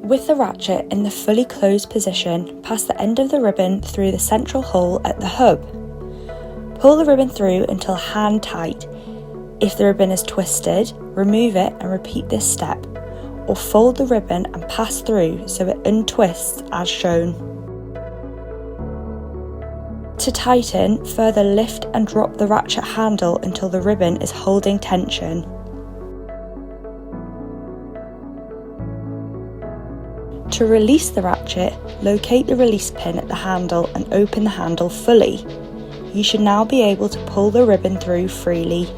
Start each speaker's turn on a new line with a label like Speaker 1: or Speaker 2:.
Speaker 1: With the ratchet in the fully closed position, pass the end of the ribbon through the central hole at the hub. Pull the ribbon through until hand tight. If the ribbon is twisted, remove it and repeat this step, or fold the ribbon and pass through so it untwists as shown. To tighten, further lift and drop the ratchet handle until the ribbon is holding tension. To release the ratchet, locate the release pin at the handle and open the handle fully. You should now be able to pull the ribbon through freely.